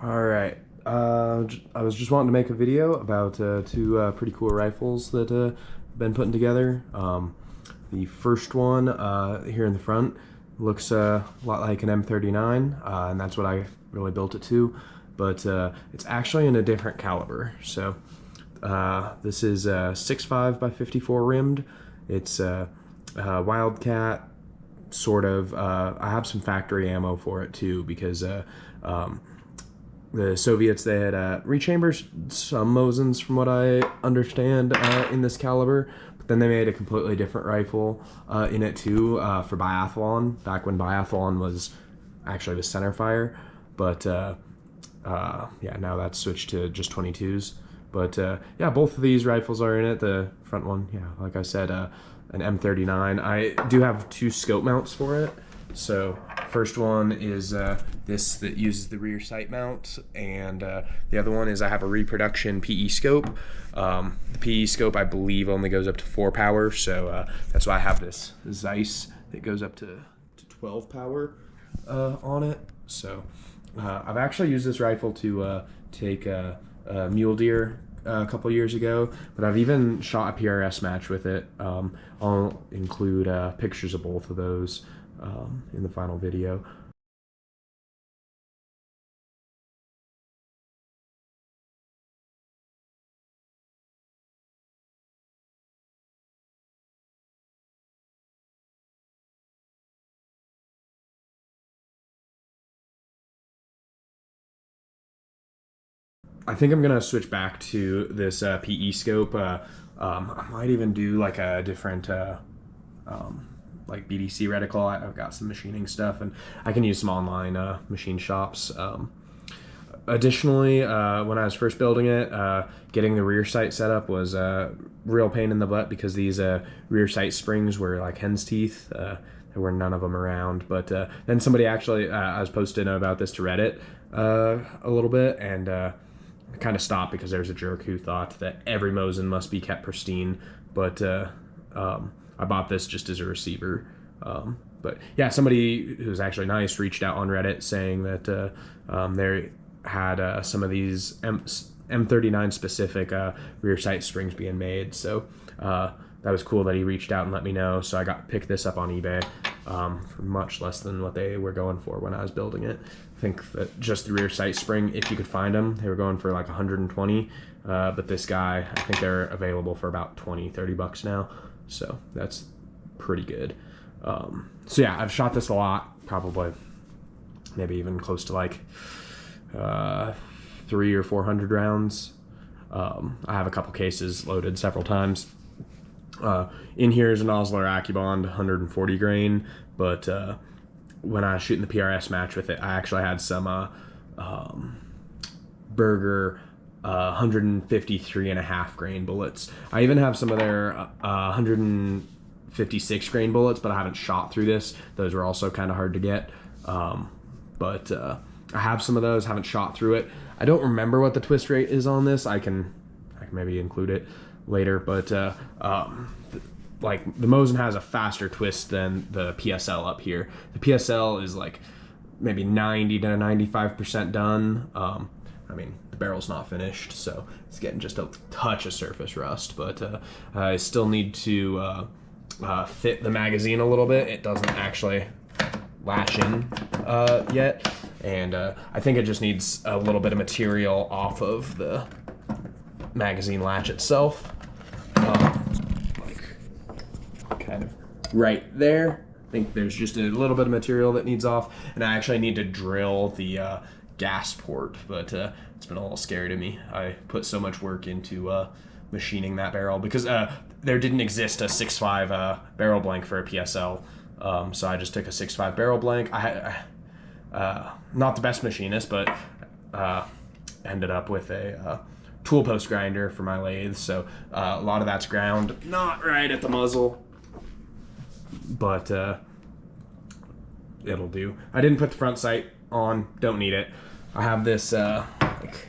All right. I was just wanting to make a video about two pretty cool rifles that I've been putting together. The first one here in the front looks a lot like an M39, and that's what I really built it to. But it's actually in a different caliber. So this is 6.5 by 54 rimmed. It's a wildcat. Sort of. I have some factory ammo for it too because the Soviets, they had rechambers some Mosins from what I understand in this caliber, but then they made a completely different rifle in it too for biathlon, back when biathlon was actually the center fire. But yeah, now that's switched to just 22s. But yeah, both of these rifles are in it. The front one, yeah, like I said, an M39. I do have two scope mounts for it. So first one is this that uses the rear sight mount, and the other one is I have a reproduction PE scope. The PE scope, I believe, only goes up to 4 power, so that's why I have this Zeiss that goes up to 12 power on it. So I've actually used this rifle to take a mule deer a couple years ago, but I've even shot a PRS match with it. I'll include pictures of both of those in the final video. I think I'm gonna switch back to this PE scope. I might even do like a different like BDC reticle. I've got some machining stuff, and I can use some online machine shops. Additionally, when I was first building it, getting the rear sight set up was a real pain in the butt because these rear sight springs were like hen's teeth. There were none of them around. But then somebody actually, I was posting about this to Reddit a little bit, and I kind of stopped because there's a jerk who thought that every Mosin must be kept pristine. But I bought this just as a receiver. But yeah, somebody who's actually nice reached out on Reddit saying that they had some of these M39 specific rear sight springs being made. So that was cool that he reached out and let me know. So I picked this up on eBay for much less than what they were going for when I was building it. I think that just the rear sight spring, if you could find them, they were going for like 120. But this guy, I think they're available for about 20-30 bucks now. So that's pretty good. So yeah, I've shot this a lot, probably maybe even close to like 300 or 400 rounds. I have a couple cases loaded several times. In here is an Osler AccuBond 140 grain, but when I was shooting the PRS match with it, I actually had some Berger 153.5 grain bullets. I even have some of their 156 grain bullets, but I haven't shot through this. Those were also kind of hard to get. But I have some of those, haven't shot through it. I don't remember what the twist rate is on this. I can maybe include it later, but like the Mosin has a faster twist than the PSL up here. The PSL is like maybe 90 to 95% done. I mean, the barrel's not finished, so it's getting just a touch of surface rust, but I still need to fit the magazine a little bit. It doesn't actually latch in yet, and I think it just needs a little bit of material off of the magazine latch itself, like kind of right there. I think there's just a little bit of material that needs off, and I actually need to drill the gas port, but it's been a little scary to me. I put so much work into machining that barrel because there didn't exist a 6.5 barrel blank for a PSL. So I just took a 6.5 barrel blank. I had not the best machinist, but ended up with a tool post grinder for my lathe. So a lot of that's ground not right at the muzzle, but it'll do. I didn't put the front sight on. Don't need it. I have this like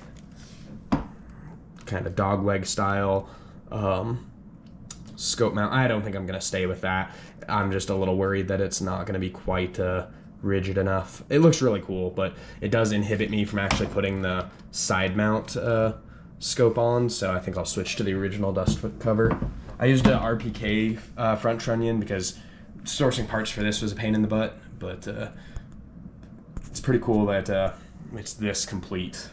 kind of dog leg style scope mount. I don't think I'm gonna stay with that. I'm just a little worried that it's not gonna be quite rigid enough. It looks really cool, but it does inhibit me from actually putting the side mount scope on, so I think I'll switch to the original dust cover. I used a RPK front trunnion because sourcing parts for this was a pain in the butt, but it's pretty cool that it's this complete.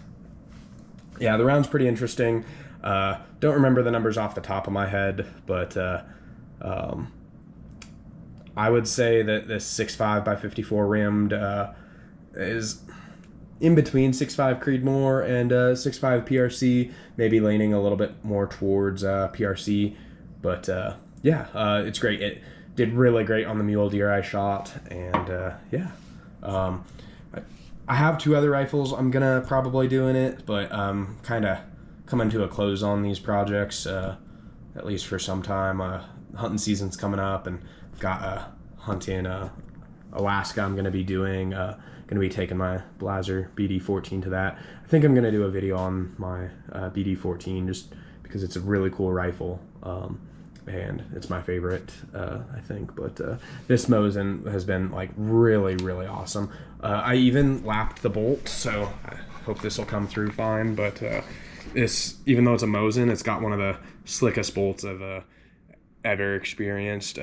Yeah, the round's pretty interesting. Don't remember the numbers off the top of my head, but I would say that this 6.5 by 54 rimmed is in between 6.5 Creedmoor and 6.5 PRC, maybe leaning a little bit more towards PRC, but yeah, it's great. It did really great on the mule deer I shot, and yeah. I have 2 other rifles I'm gonna probably do in it, but kind of coming to a close on these projects, at least for some time. Hunting season's coming up, and got a hunt in Alaska I'm gonna be doing. Gonna be taking my Blazer BD14 to that. I think I'm gonna do a video on my BD14 just because it's a really cool rifle, and it's my favorite, I think. But this Mosin has been like really, really awesome. I even lapped the bolt, so I hope this will come through fine. But this, even though it's a Mosin, it's got one of the slickest bolts I've ever experienced.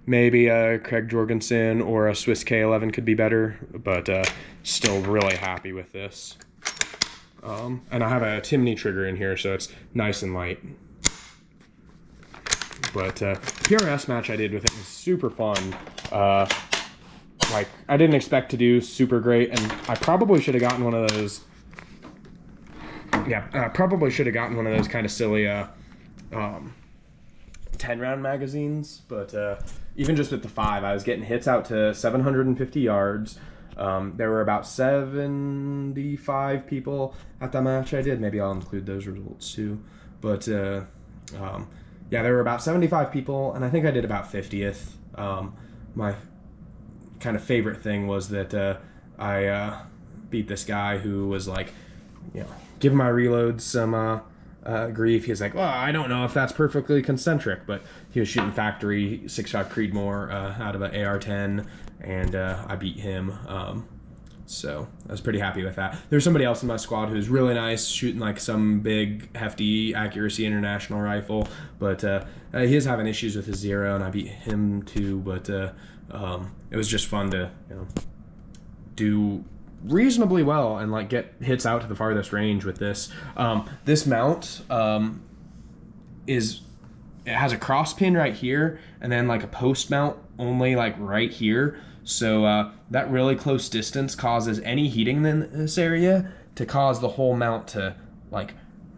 Maybe a Craig Jorgensen or a Swiss K11 could be better, but still really happy with this. And I have a Timney trigger in here, so it's nice and light. But PRS match I did with it was super fun. Like, I didn't expect to do super great, and I probably should have gotten one of those. Yeah, probably should have gotten one of those kind of silly 10-round magazines, but even just with the 5, I was getting hits out to 750 yards. There were about 75 people at the match I did. Maybe I'll include those results too. But yeah, there were about 75 people, and I think I did about 50th. My kind of favorite thing was that I beat this guy who was like, giving my reloads some grief. He was like, well, I don't know if that's perfectly concentric, but he was shooting factory 6.5 Creedmoor out of an AR-10, and I beat him. So I was pretty happy with that. There's somebody else in my squad who's really nice, shooting like some big, hefty accuracy international rifle, but he is having issues with his 0, and I beat him too. But it was just fun to do reasonably well and like get hits out to the farthest range with this. This mount it has a cross pin right here, and then like a post mount only like right here. So that really close distance causes any heating in this area to cause the whole mount to like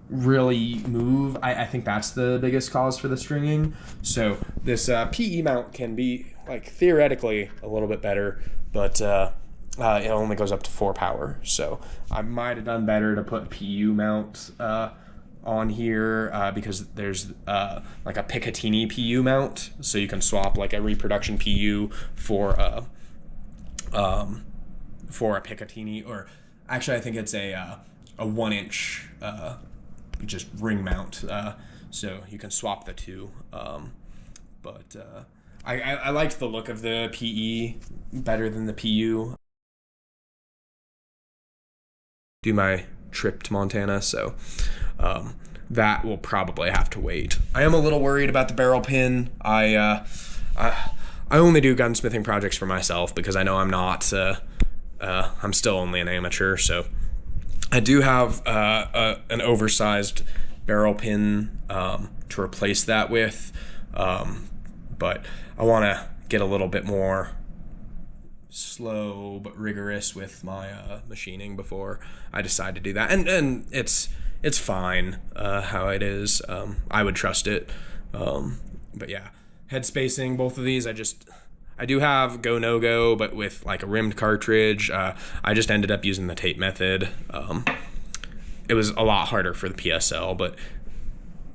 really move. I think that's the biggest cause for the stringing. So this PE mount can be like theoretically a little bit better, but it only goes up to 4 power. So I might have done better to put a PU mount on here because there's like a Picatinny PU mount, so you can swap like a reproduction PU for a Picatinny, or actually I think it's a 1-inch just ring mount, so you can swap the two. But I liked the look of the PE better than the PU. Do my trip to Montana, so that will probably have to wait. I am a little worried about the barrel pin. I only do gunsmithing projects for myself because I know I'm not. I'm still only an amateur, so I do have an oversized barrel pin to replace that with, but I want to get a little bit more slow but rigorous with my machining before I decide to do that. And it's fine how it is. I would trust it. But yeah, head spacing, both of these, I do have go no go, but with like a rimmed cartridge. I just ended up using the tape method. It was a lot harder for the PSL, but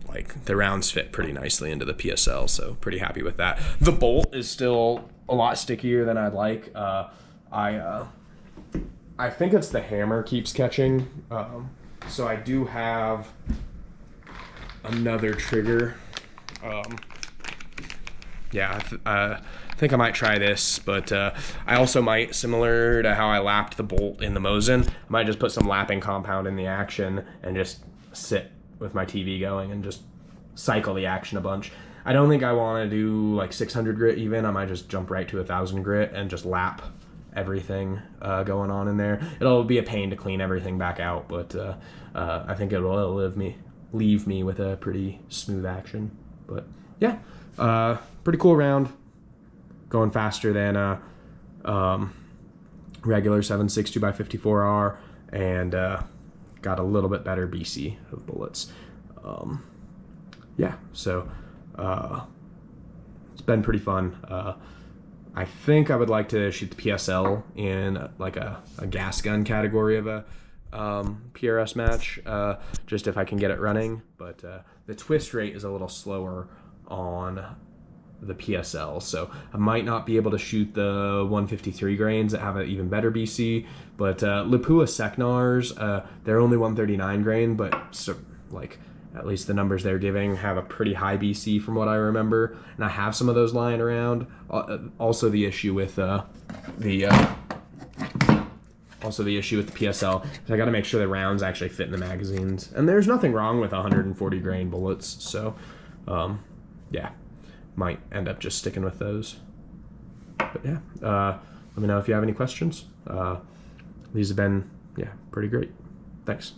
like the rounds fit pretty nicely into the PSL, so pretty happy with that. The bolt is still a lot stickier than I'd like. I think it's the hammer keeps catching. So I do have another trigger. yeah, I think I might try this, but I also might, similar to how I lapped the bolt in the Mosin, I might just put some lapping compound in the action and just sit with my TV going and just cycle the action a bunch. I don't think I want to do like 600 grit even. I might just jump right to 1,000 grit and just lap everything going on in there. It'll be a pain to clean everything back out, but I think it'll leave me with a pretty smooth action. But yeah, pretty cool round. Going faster than regular 7.62 by 54R, and got a little bit better BC of bullets. Yeah, so it's been pretty fun. I think I would like to shoot the PSL in like a gas gun category of a PRS match, just if I can get it running. But the twist rate is a little slower on the PSL, so I might not be able to shoot the 153 grains that have an even better BC. But Lapua Seknars, they're only 139 grain, but so, like, at least the numbers they're giving have a pretty high BC from what I remember, and I have some of those lying around. Also, the issue with the PSL is I got to make sure the rounds actually fit in the magazines, and there's nothing wrong with 140 grain bullets. So, yeah, might end up just sticking with those. But yeah, let me know if you have any questions. These have been pretty great. Thanks.